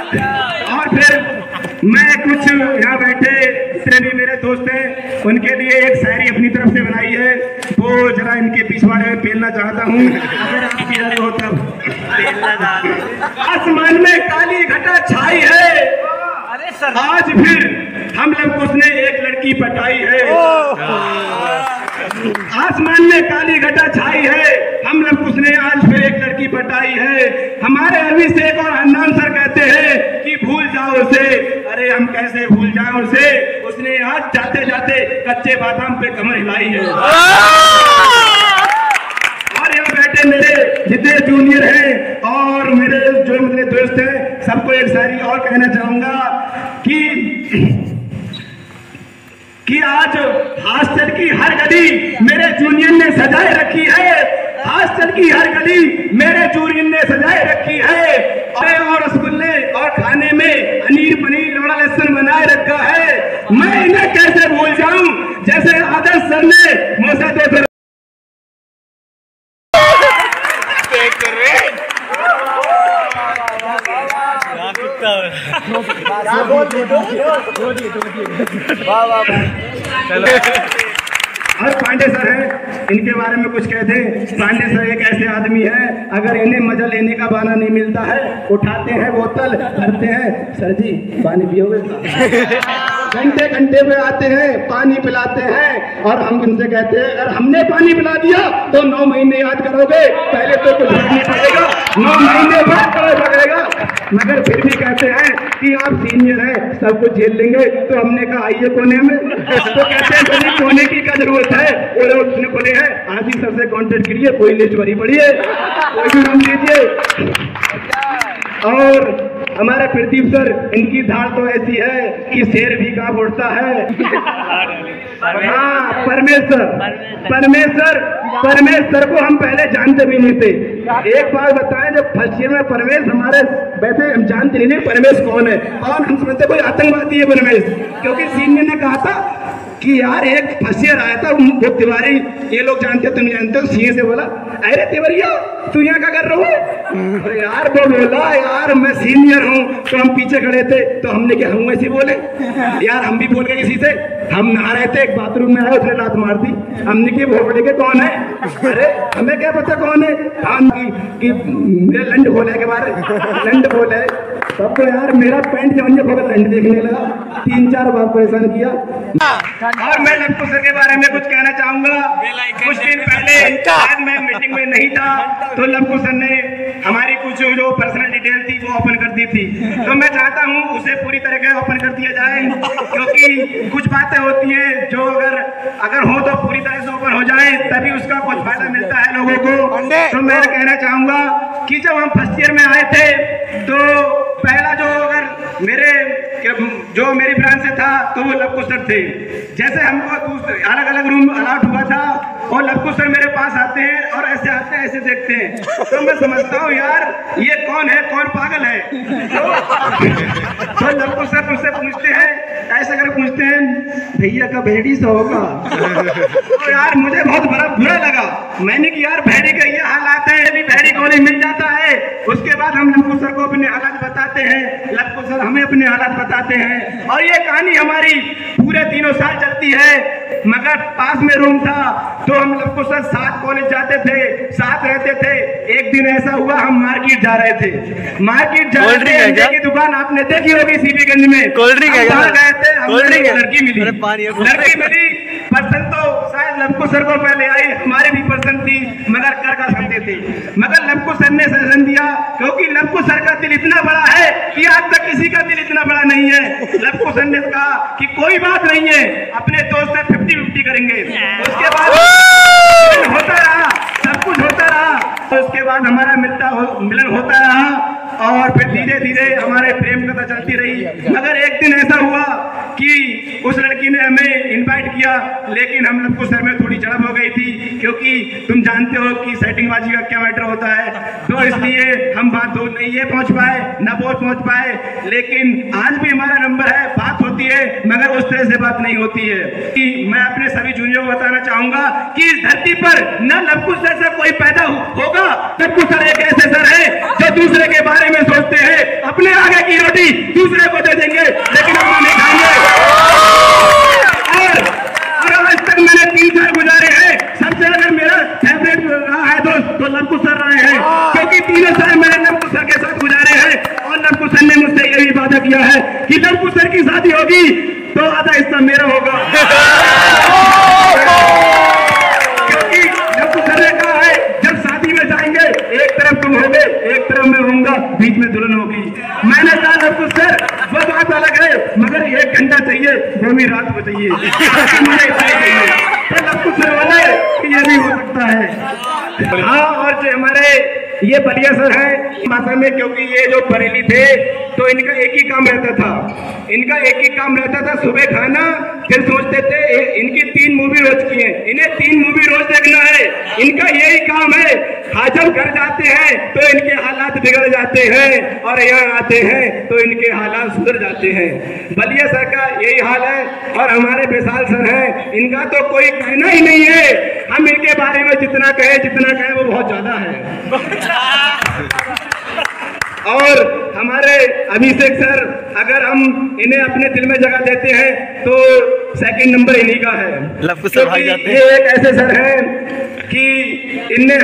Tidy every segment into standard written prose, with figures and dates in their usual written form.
और फिर मैं कुछ यहाँ बैठे जितने भी मेरे दोस्त हैं उनके लिए एक शायरी अपनी तरफ से बनाई है, वो जरा इनके पिछवाड़े में पेलना चाहता हूँ, अगर आपकी राय हो तब। आसमान में काली घटा छाई है, आज फिर हम लोग उसने एक लड़की पटाई है। आसमान में काली घटा छाई है, हम लोग उसने आज फिर एक लड़की पटाई है। हमारे अभिषेक और हन्नान सर कहते हैं कि भूल जाओ उसे, अरे हम कैसे भूल जाएं उसे, उसने आज जाते जाते कच्चे बादाम पे कमर हिलाई है। और यहाँ बैठे मेरे जितने जूनियर हैं और मेरे जो मेरे दोस्त हैं, सबको एक शायरी और कहना चाहूंगा कि आज हॉस्टल की हर गली मेरे जूनियर ने सजाए रखी है, हॉस्टल की हर गली मेरे जूनियर ने सजाए रखी है। और रसगुल्ले और खाने में पनीर लोड़ा लहसुन बनाए रखा है, मैं इन्हें कैसे भूल जाऊं, जैसे आदर्श सर ने मुझसे दो और पांडे सर हैं, इनके बारे में कुछ कहते हैं। पांडे सर एक ऐसे आदमी हैं, अगर इन्हें मजा लेने का बहाना नहीं मिलता है, उठाते हैं बोतल, करते हैं सर जी पानी पियोगे, घंटे घंटे में आते हैं, पानी पिलाते हैं और हम इनसे कहते हैं अगर हमने पानी पिला दिया तो 9 महीने याद करोगे, पहले तो कुछ नहीं पड़ेगा, 9 महीने बाद पड़ेगा। मगर फिर भी कहते हैं कि आप सीनियर हैं, सब कुछ झेल लेंगे। तो हमने कहा आइए कोने में, तो कहते हैं सर कोने की क्या जरूरत है, वो लोग उसने बोले हैं आदि सर से कॉन्टेक्ट करिए, कोई लिस्ट भरी पड़ी है, कोई भी रूम लीजिए। और हमारे प्रदीप सर, इनकी धाड़ तो ऐसी है कि शेर भी कांप उठता है। हाँ, परमेश्वर को हम पहले जानते भी नहीं थे। एक बार बताएं, जब फर्स्ट ईयर में परमेश हमारे वैसे हम जानते नहीं परमेश कौन है, और हम समझते कोई आतंकवादी है परमेश, क्योंकि सीनियर ने कहा था कि यार एक फर्स्ट ईयर आया था वो तिवारी, ये लोग जानते हो तुम जानते हो, सीए से बोला अरे तिवारिया तू यहाँ क्या कर रहा हूँ, अरे यार वो बोला यार मैं सीनियर हूँ, तो हम पीछे खड़े थे तो हमने क्या हम ऐसे बोले यार, हम भी बोल गए किसी से, हम नहा रहे थे एक बाथरूम में आया उसने लात मार दी, हमने की भोपड़े के कौन है, अरे हमें क्या पता कौन है, हम कि मेरा लंड बोला के बारे लंड बोला है, तब तो यार मेरा पैंट जमने को लंड देखने लगा, 3-4 बार परेशान किया। और मैं लक्कू सर के बारे में कुछ कहना चाहूंगा। कुछ दिन पहले शायद मैं मीटिंग में नहीं था, तो लक्कू सर ने हमारी कुछ जो पर्सनल डिटेल थी वो ओपन कर दी थी, तो मैं चाहता हूँ उसे पूरी तरह से ओपन कर दिया जाए, क्योंकि कुछ बातें होती हैं जो अगर हो तो पूरी तरह से ओपन हो जाए, तभी उसका कुछ फायदा मिलता है लोगों को। तो मैं कहना चाहूंगा कि जब हम फर्स्ट ईयर में आए थे तो पहला जो मेरी ब्रांच से था तो वो लक्कू सर थे। जैसे हमको अलग अलग रूम अलाट हुआ था और लक्कू सर मेरे पास आते हैं और ऐसे आते हैं ऐसे देखते हैं, तो मैं समझता हूँ यार ये कौन है, कौन पागल है। तो लक्कू सर मुझसे पूछते हैं, ऐसा कर पूछते हैं भैया का भेड़ी सा होगा। तो यार मुझे बहुत बुरा लगा, मैंने कि यार भेड़ी का ये हालात है, अभी भेड़ी को नहीं मिल जाता है। उसके बाद हम लक्कू सर को अपने हालात बताते हैं, लक्कू सर हमें अपने हालात बताते हैं, और ये कहानी हमारी पूरे 3 साल चलती है। मगर पास में रूम था तो हम लक्कू सर साथ कॉलेज जाते थे, साथ रहते थे। एक दिन ऐसा हुआ हम मार्केट जा रहे थे, की दुकान आपने देखी होगी सीपीगंज में, कोल्ड ड्रिंक गए थे, लड़की मिली पसंद, तो शायद लक्कू सर को पहले आई, हमारी भी पसंद थी, मगर कर का सकते थे। मगर लक्कू सर ने सजेशन दिया, क्योंकि लक्कू सर का दिल इतना बड़ा है कि आज तक किसी का दिल इतना बड़ा नहीं है। लक्कू सर ने कहा कि कोई बात नहीं है, अपने दोस्त से 50-50 करेंगे। उसके बाद होता रहा, सब कुछ होता रहा, तो उसके बाद हमारा मिलन होता रहा, और फिर धीरे धीरे हमारे प्रेम कथा चलती रही। मगर एक दिन ऐसा हुआ कि उस लड़की ने हमें इनवाइट किया, लेकिन हम लक्कू सर में थोड़ी झड़प हो गई थी, क्योंकि तुम जानते हो कि सेटिंगबाजी का क्या मैटर होता है, तो इसलिए हम बात हो नहीं ये पहुंच पाए, न वो पहुंच पाए। लेकिन आज भी हमारा नंबर है, बात होती है, मगर उस तरह से बात नहीं होती है। कि मैं अपने सभी जूनियरों को बताना चाहूंगा कि इस धरती पर न लक्कू सर से कोई पैदा होगा। लक्कू सर एक ऐसे सर है जो दूसरे के बारे में सोचते हैं, अपने आगे की रोटी दूसरे को दे देंगे, लेकिन अपना नहीं खाएंगे। और आज तक मैंने 3 साल गुजारे हैं, सबसे अगर मेरा फेवरेट रहा है तो लवकुश सर रहे हैं, क्योंकि 3 साल मैंने लवकुश सर के साथ गुजारे हैं। और लवकुश सर ने मुझसे ये भी वादा किया है कि लवकुश सर की शादी होगी तो आधा हिस्सा मेरा होगा, क्योंकि लवकुश सर ने कहा है जब शादी में जाएंगे एक तरफ तुम होगे, एक तरफ मैं होऊंगा, बीच में दुल्हन होगी। मैंने कहा लवकुश सर वो बात अलग है, मगर 1 घंटा चाहिए, वो भी रात को चाहिए, तो लवकुश सर बोले कि ये भी हो सकता है। हाँ, और जो हमारे ये बलिया सर है भाषा में, क्योंकि ये जो बरेली थे तो इनका एक ही काम रहता था, इनका एक ही काम रहता था, सुबह खाना, फिर सोचते थे इनकी 3 मूवी रोज की हैं, इन्हें 3 मूवी रोज देखना है, इनका यही काम है। जब घर जाते हैं तो इनके हालात बिगड़ जाते हैं और यहाँ आते हैं तो इनके हालात सुधर जाते हैं। बलिया सर का यही हाल है। और हमारे विशाल सर हैं, इनका तो कोई कहना ही नहीं है, हम इनके बारे में जितना कहें वो बहुत ज्यादा है। और हमारे अभिषेक सर, अगर हम इन्हें अपने दिल में जगह देते हैं तो 2nd नंबर इन्हीं का है, क्योंकि ये एक ऐसे सर हैं कि इनने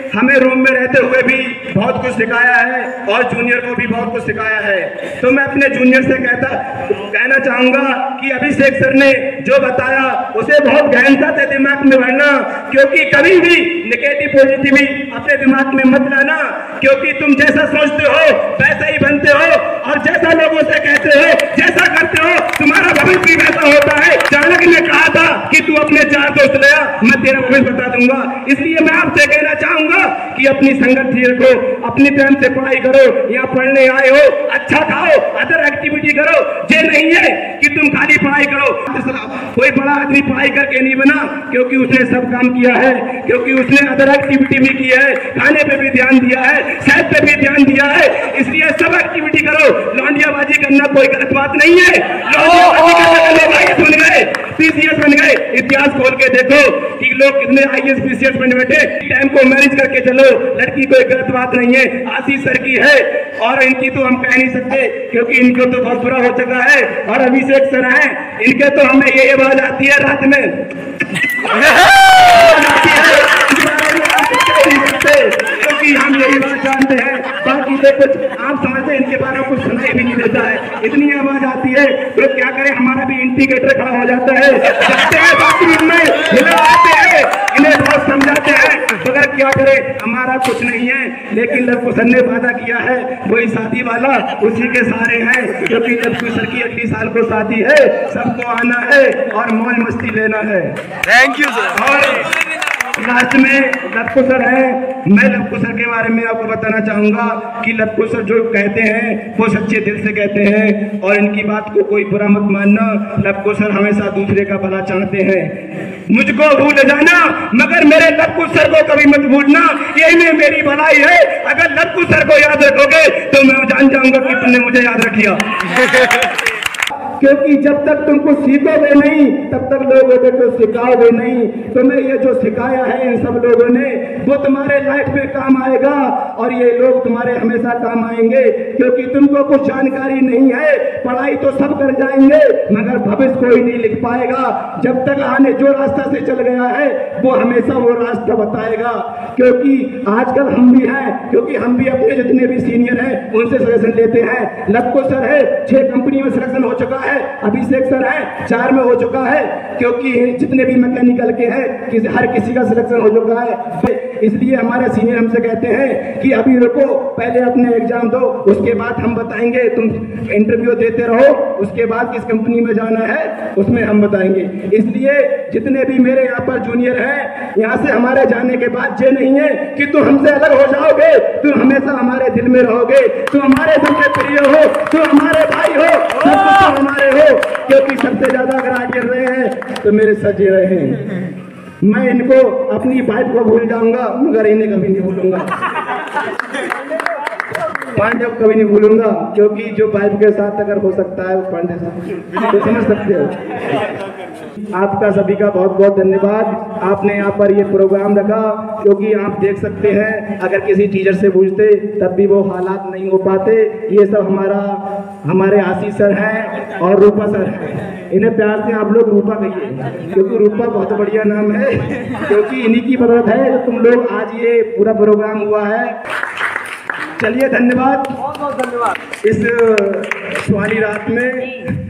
हमें रूम में रहते हुए भी बहुत कुछ सिखाया है और जूनियर को भी बहुत कुछ सिखाया है। तो मैं अपने जूनियर से कहना चाहूंगा कि अभिषेक सर ने जो बताया उसे बहुत गहनता से दिमाग में भरना, क्योंकि कभी भी नेगेटिव पॉजिटिव अपने दिमाग में मत लाना, क्योंकि तुम जैसा सोचते हो वैसा ही बनते हो, और जैसा लोगों से कहते हो, जैसा करते हो, तुम्हारा भविष्य भी वैसा होता है। चाणक्य ने कहा था कि तू अपने 4 दोस्त ले आ, मैं तेरा भविष्य बता दूंगा। इसलिए मैं आपसे कहना चाहूंगा कि अपनी संगत ठीक रखो, अपनी टाइम से पढ़ाई करो, यहाँ पढ़ने आए हो अच्छा खाओ, अदर एक्टिविटी करो। ये नहीं है कि तुम खाली पढ़ाई करो। कोई बड़ा आदमी पढ़ाई करके नहीं बना, क्योंकि उसने सब काम किया है, क्योंकि उसने अदर एक्टिविटी भी की है, खाने पे भी ध्यान दिया है, सेहत पे भी ध्यान दिया है। इसलिए सब एक्टिविटी करो। लौंडियाबाजी करना कोई गलत बात नहीं है, लौंडियाबाजी बन गए, पीसीएस बन गए। इतिहास खोल के देखो कि लोग कितने आईएएस पीसीएस बन बैठे। टाइम को मैनेज करके चलो, लड़की कोई गलत बात नहीं है। आशीष सर की है और इनकी तो हम कह नहीं सकते, क्योंकि इनको तो बहुत बुरा हो चुका है। और अभिषेक सर हैं, इनके तो हमें ये आवाज आती है रात में क्योंकि हम यही बात जानते हैं, बाकी तो कुछ आप समझते हैं, इनके बारे में कुछ सुनाई भी नहीं देता है, इतनी आवाज आती है। तो क्या करें, हमारा भी इंडिकेटर खड़ा हो जाता है, जाते हैं बाथरूम में, हिलाते हैं, इन्हें बहुत समझाते हैं, मगर क्या करें, हमारा कुछ नहीं है। लेकिन लवकुश सर ने वादा किया है, वही शादी वाला उसी के सहारे है, क्योंकि लवकुश सर की अगली साल को शादी है, सबको आना है और मौज मस्ती लेना है। Thank you sir. और लास्ट में लवकुश सर है, मैं लवकुश सर के बारे में आपको बताना चाहूंगा कि लवकुश सर जो कहते हैं वो सच्चे दिल से कहते हैं, और इनकी बात को कोई बुरा मत मानना। लवकुश सर हमेशा दूसरे का भला चाहते हैं। मुझको भूल जाना मगर मेरे लवकुश सर को कभी मत भूलना, यही मेरी भलाई है। अगर लवकुश सर को याद रखोगे तो मैं जान जाऊंगा कि तुमने मुझे याद रखिया क्योंकि जब तक तुमको सीखोगे नहीं तब तक लोगों को सिखाओगे नहीं। तुम्हें ये जो सिखाया है इन सब लोगों ने, वो तुम्हारे लाइफ में काम आएगा, और ये लोग तुम्हारे हमेशा काम आएंगे, क्योंकि तुमको कुछ जानकारी नहीं है। पढ़ाई तो सब कर जाएंगे मगर भविष्य कोई नहीं लिख पाएगा। जब तक आने जो रास्ता से चल गया है वो हमेशा वो रास्ता बताएगा। क्योंकि आजकल हम भी हैं, क्योंकि हम भी अपने जितने भी सीनियर हैं उनसे सजेशन लेते हैं। लवकुश सर है 6 कंपनी में सिलेक्शन हो चुका है, अभिषेक सर है 4 में हो चुका है, क्योंकि जितने भी मैकेनिकल के हैं हर किसी का सिलेक्शन हो चुका है। इसलिए हमारे सीनियर हमसे कहते हैं कि अभी रुको, पहले अपने एग्जाम दो, उसके बाद हम बताएंगे, तुम इंटरव्यू देते रहो, उसके बाद किस कंपनी में जाना है उसमें हम बताएंगे। इसलिए जितने भी मेरे यहाँ पर जूनियर हैं, यहाँ से हमारे जाने के बाद ये नहीं है कि तुम हमसे अलग हो जाओगे, तुम हमेशा हमारे दिल में रहोगे, तुम हमारे सबसे प्रिय हो, तुम हमारे भाई हो, सब हमारे हो। क्योंकि सबसे ज्यादा अगर आगे रहे हैं तो मेरे सच रहे हैं। मैं इनको अपनी वाइफ को भूल जाऊंगा मगर इन्हें कभी नहीं भूलूंगा, पांडे को कभी नहीं भूलूंगा, क्योंकि जो वाइफ के साथ अगर हो सकता है वो पांडे साथ, तो समझ सकते हो। आपका सभी का बहुत बहुत धन्यवाद, आपने यहाँ पर ये प्रोग्राम रखा, क्योंकि आप देख सकते हैं अगर किसी टीचर से पूछते तब भी वो हालात नहीं हो पाते। ये सब हमारा हमारे आशीष सर हैं और रूपा सर हैं। इन्हें प्यार से आप लोग रूपा कहिए, क्योंकि रूपा बहुत बढ़िया नाम है, क्योंकि इन्हीं की बदौलत है जो तुम लोग आज ये पूरा प्रोग्राम हुआ है। चलिए धन्यवाद, बहुत बहुत धन्यवाद इस सुहानी रात में।